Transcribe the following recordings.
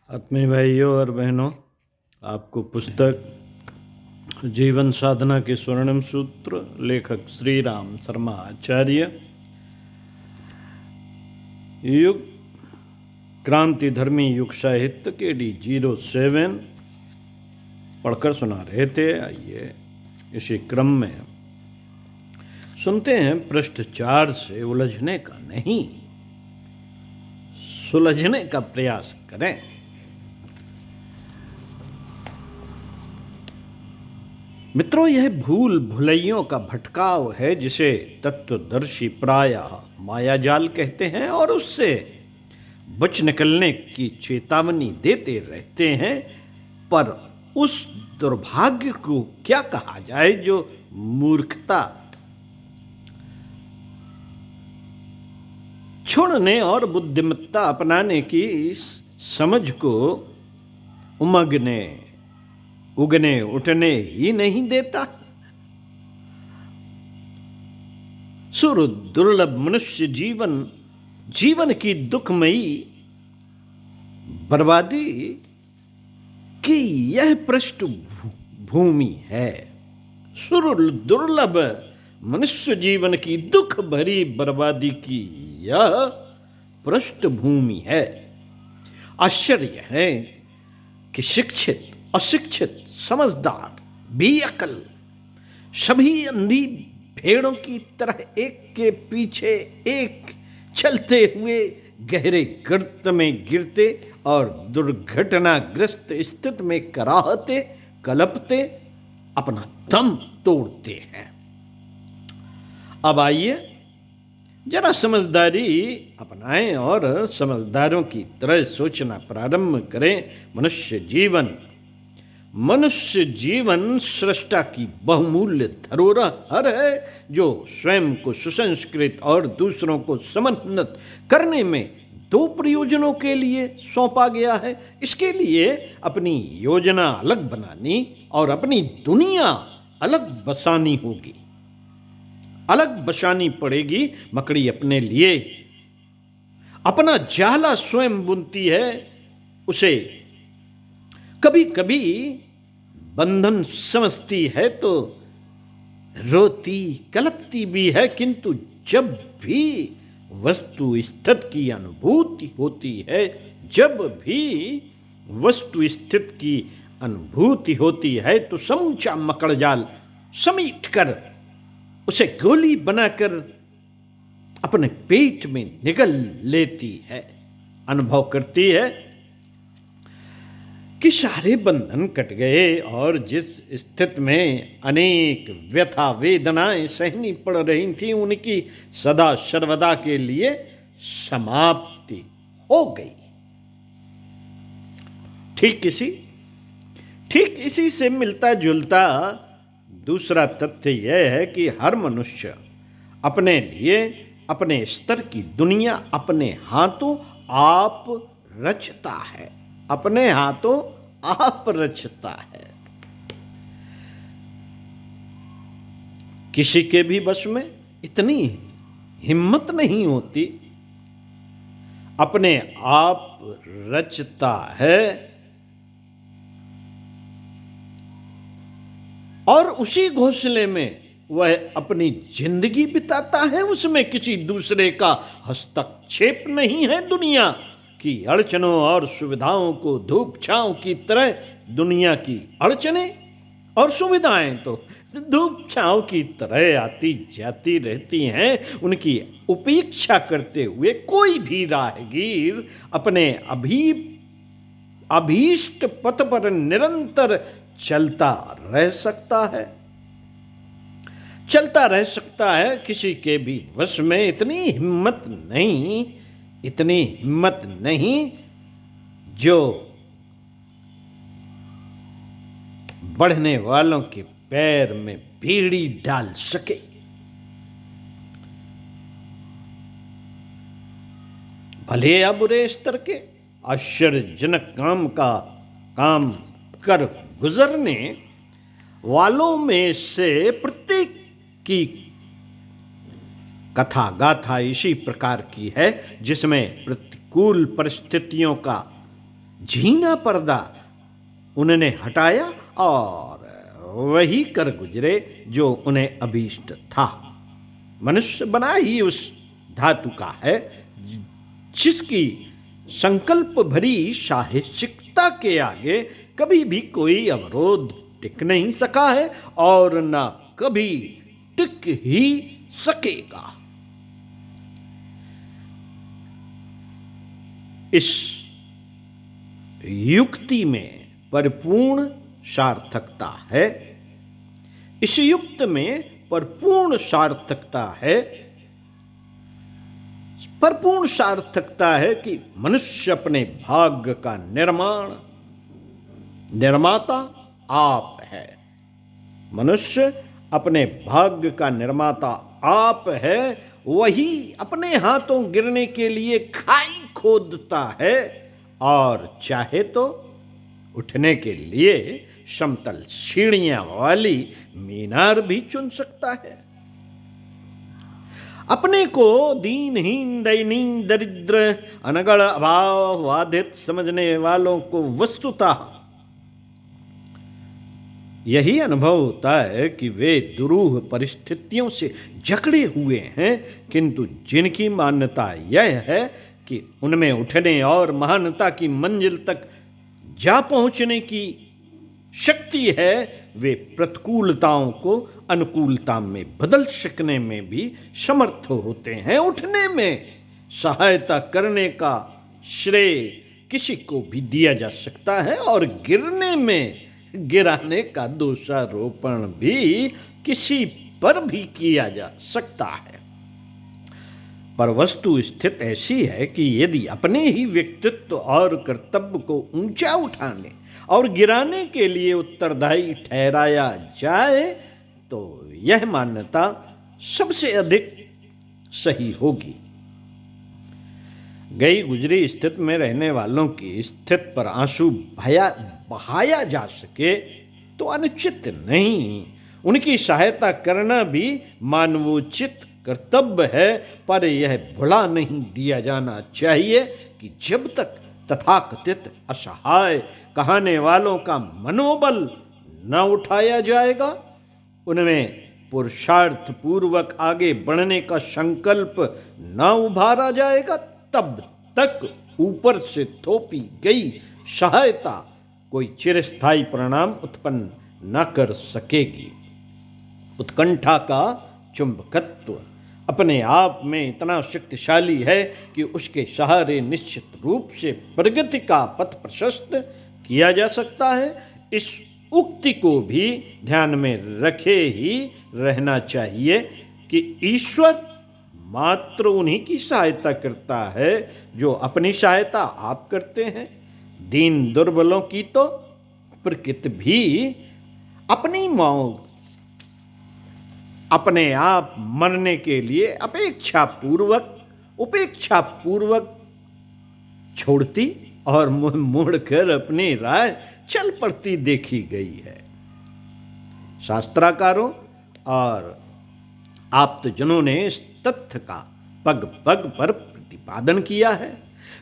आत्मीय भाइयों और बहनों, आपको पुस्तक जीवन साधना के स्वर्णिम सूत्र लेखक श्री राम शर्मा आचार्य युग क्रांति धर्मी युग साहित्य के D07 पढ़कर सुना रहे थे। आइए इसी क्रम में सुनते हैं। पृष्ठ 4 से उलझने का नहीं, सुलझने का प्रयास करें। मित्रों, यह भूल भुलैयों का भटकाव है जिसे तत्वदर्शी प्रायः मायाजाल कहते हैं और उससे बच निकलने की चेतावनी देते रहते हैं। पर उस दुर्भाग्य को क्या कहा जाए जो मूर्खता छोड़ने और बुद्धिमत्ता अपनाने की इस समझ को उगने उठने ही नहीं देता। सुर दुर्लभ मनुष्य जीवन की दुखमयी बर्बादी की यह पृष्ठभूमि है। सुर दुर्लभ मनुष्य जीवन की दुख भरी बर्बादी की यह पृष्ठभूमि है। आश्चर्य है कि शिक्षित, अशिक्षित, समझदार, बेअक्ल सभी अंधी भेड़ों की तरह एक के पीछे एक चलते हुए गहरे गर्त में गिरते और दुर्घटनाग्रस्त स्थिति में कराहते कलपते अपना दम तोड़ते हैं। अब आइए जरा समझदारी अपनाएं और समझदारों की तरह सोचना प्रारंभ करें। मनुष्य जीवन सृष्टा की बहुमूल्य धरोहर है जो स्वयं को सुसंस्कृत और दूसरों को समुन्नत करने में दो प्रयोजनों के लिए सौंपा गया है। इसके लिए अपनी योजना अलग बनानी और अपनी दुनिया अलग बसानी होगी। अलग बसानी पड़ेगी। मकड़ी अपने लिए अपना जाला स्वयं बुनती है। उसे कभी कभी बंधन समझती है तो रोती कलपती भी है, किंतु जब भी वस्तु स्थिति की अनुभूति होती है तो समूचा मकड़जाल समेट कर उसे गोली बनाकर अपने पेट में निगल लेती है। अनुभव करती है कि सारे बंधन कट गए और जिस स्थिति में अनेक व्यथा वेदनाएं सहनी पड़ रही थी उनकी सदा सर्वदा के लिए समाप्ति हो गई। ठीक इसी से मिलता जुलता दूसरा तथ्य यह है कि हर मनुष्य अपने लिए अपने स्तर की दुनिया अपने हाथों आप रचता है। अपने हाथों आप रचता है। किसी के भी वश में इतनी हिम्मत नहीं होती। अपने आप रचता है और उसी घोंसले में वह अपनी जिंदगी बिताता है। उसमें किसी दूसरे का हस्तक्षेप नहीं है। दुनिया की अड़चनों और सुविधाओं को धूप छांव की तरह दुनिया की अड़चनें और सुविधाएं तो धूप छांव की तरह आती जाती रहती हैं। उनकी उपेक्षा करते हुए कोई भी राहगीर अपने अभीष्ट पथ पर निरंतर चलता रह सकता है। किसी के भी वश में इतनी हिम्मत नहीं जो बढ़ने वालों के पैर में बीड़ी डाल सके। भले या बुरे स्तर के आश्चर्यजनक काम कर गुजरने वालों में से प्रत्येक की कथा गाथा इसी प्रकार की है जिसमें प्रतिकूल परिस्थितियों का झीना पर्दा उन्होंने हटाया और वही कर गुजरे जो उन्हें अभीष्ट था। मनुष्य बना ही उस धातु का है जिसकी संकल्प भरी साहसिकता के आगे कभी भी कोई अवरोध टिक नहीं सका है और न कभी टिक ही सकेगा। इस युक्ति में परिपूर्ण सार्थकता है। इस युक्त में परिपूर्ण सार्थकता है। परिपूर्ण सार्थकता है कि मनुष्य अपने भाग्य का निर्माता आप है। मनुष्य अपने भाग्य का निर्माता आप है। वही अपने हाथों गिरने के लिए खाई खोदता है और चाहे तो उठने के लिए समतल सीढ़ियां वाली मीनार भी चुन सकता है। अपने को दीनहीन, दयनीय, दरिद्र, अनगढ़, अभाव बाधित समझने वालों को वस्तुतः यही अनुभव होता है कि वे दुरूह परिस्थितियों से जकड़े हुए हैं, किंतु जिनकी मान्यता यह है कि उनमें उठने और महानता की मंजिल तक जा पहुंचने की शक्ति है, वे प्रतिकूलताओं को अनुकूलता में बदल सकने में भी समर्थ होते हैं। उठने में सहायता करने का श्रेय किसी को भी दिया जा सकता है और गिरने में गिराने का दोषारोपण भी किसी पर भी किया जा सकता है। पर वस्तु स्थिति ऐसी है कि यदि अपने ही व्यक्तित्व और कर्तव्य को ऊंचा उठाने और गिराने के लिए उत्तरदायी ठहराया जाए तो यह मान्यता सबसे अधिक सही होगी। गई गुजरी स्थिति में रहने वालों की स्थिति पर आंसू बहाया जा सके तो अनुचित नहीं। उनकी सहायता करना भी मानवोचित कर्तव्य है, पर यह भुला नहीं दिया जाना चाहिए कि जब तक तथाकथित असहाय कहने वालों का मनोबल न उठाया जाएगा, उनमें पुरुषार्थ पूर्वक आगे बढ़ने का संकल्प न उभारा जाएगा, तब तक ऊपर से थोपी गई सहायता कोई चिरस्थायी परिणाम उत्पन्न न कर सकेगी। उत्कंठा का चुंबकत्व अपने आप में इतना शक्तिशाली है कि उसके सहारे निश्चित रूप से प्रगति का पथ प्रशस्त किया जा सकता है। इस उक्ति को भी ध्यान में रखे ही रहना चाहिए कि ईश्वर मात्र उन्हीं की सहायता करता है जो अपनी सहायता आप करते हैं। दीन दुर्बलों की तो प्रकृति भी अपनी मौत अपने आप मरने के लिए उपेक्षा पूर्वक छोड़ती और मुंह मोड़कर अपनी राह चल पड़ती देखी गई है। शास्त्राकारों और आप्तजनों ने इस तथ्य का पग पग पर प्रतिपादन किया है।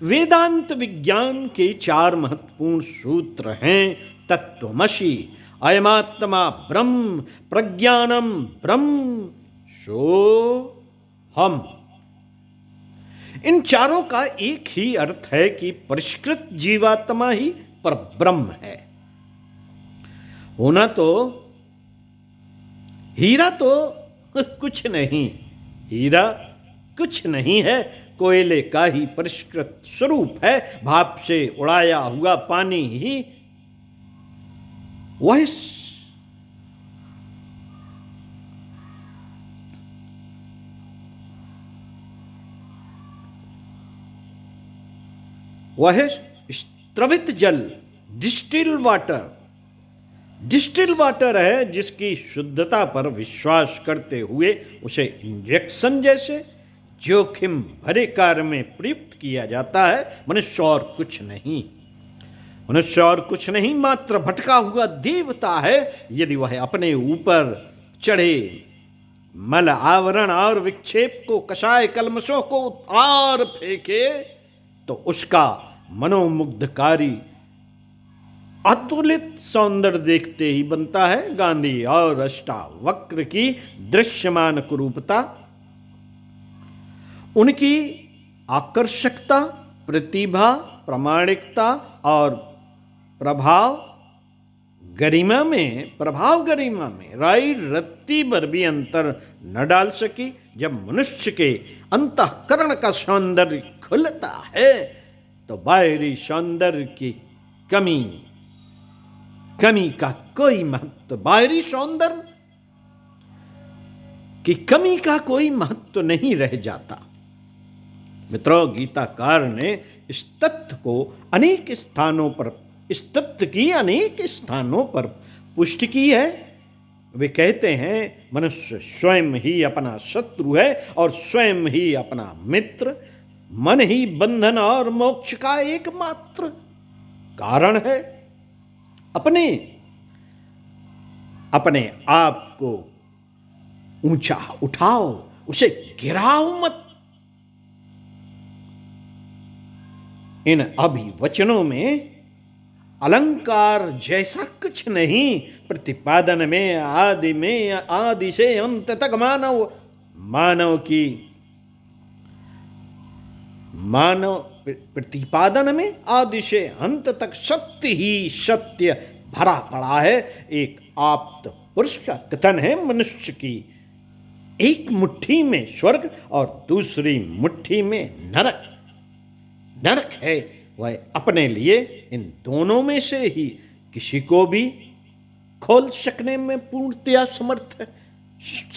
वेदांत विज्ञान के 4 महत्वपूर्ण सूत्र हैं: तत्त्वमसि, अयमात्मा ब्रह्म, प्रज्ञानम ब्रह्म, सोहम। इन चारों का एक ही अर्थ है कि परिष्कृत जीवात्मा ही परब्रह्म है। होना तो हीरा तो कुछ नहीं, हीरा कुछ नहीं है, कोयले का ही परिष्कृत स्वरूप है। भाप से उड़ाया हुआ पानी ही वह स्त्रवित जल, डिस्टिल वाटर है, जिसकी शुद्धता पर विश्वास करते हुए उसे इंजेक्शन जैसे जोखिम भरे कार्य में प्रयुक्त किया जाता है। मनुष्य और कुछ नहीं, मात्र भटका हुआ देवता है। यदि वह अपने ऊपर चढ़े मल आवरण और विक्षेप को, कषाय कलमशों को उतार फेंके तो उसका मनोमुग्धकारी अतुलित सौंदर्य देखते ही बनता है गांधी और अष्टावक्र की दृश्यमान कुरूपता, उनकी आकर्षकता, प्रतिभा, प्रामाणिकता और प्रभाव गरिमा में राई रत्ती भर भी अंतर न डाल सकी। जब मनुष्य के अंतःकरण का सौंदर्य खुलता है तो बाहरी सौंदर्य की कमी का कोई महत्व, बाहरी सौंदर्य की कमी का कोई महत्व नहीं रह जाता। मित्रों, गीताकार ने इस तथ्य की अनेक स्थानों पर पुष्टि की है। वे कहते हैं मनुष्य स्वयं ही अपना शत्रु है और स्वयं ही अपना मित्र। मन ही बंधन और मोक्ष का एकमात्र कारण है। अपने आप को ऊंचा उठाओ, उसे गिराओ मत। इन अभिवचनों में अलंकार जैसा कुछ नहीं। प्रतिपादन में आदि से अंत तक प्रतिपादन में आदि से अंत तक सत्य ही सत्य भरा पड़ा है। एक आप्त पुरुष का कथन है, मनुष्य की एक मुट्ठी में स्वर्ग और दूसरी मुट्ठी में नरक है। वह अपने लिए इन दोनों में से ही किसी को भी खोल सकने में पूर्णतया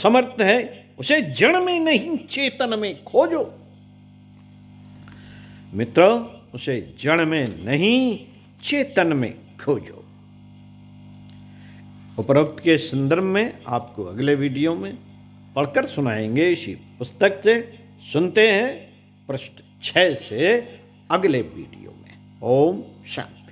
समर्थ है। उसे जड़ में नहीं चेतन में खोजो। मित्रों, उसे जड़ में नहीं चेतन में खोजो। उपरोक्त के संदर्भ में आपको अगले वीडियो में पढ़कर सुनाएंगे। इसी पुस्तक से सुनते हैं पृष्ठ 6 से अगले वीडियो में। ओम शांति।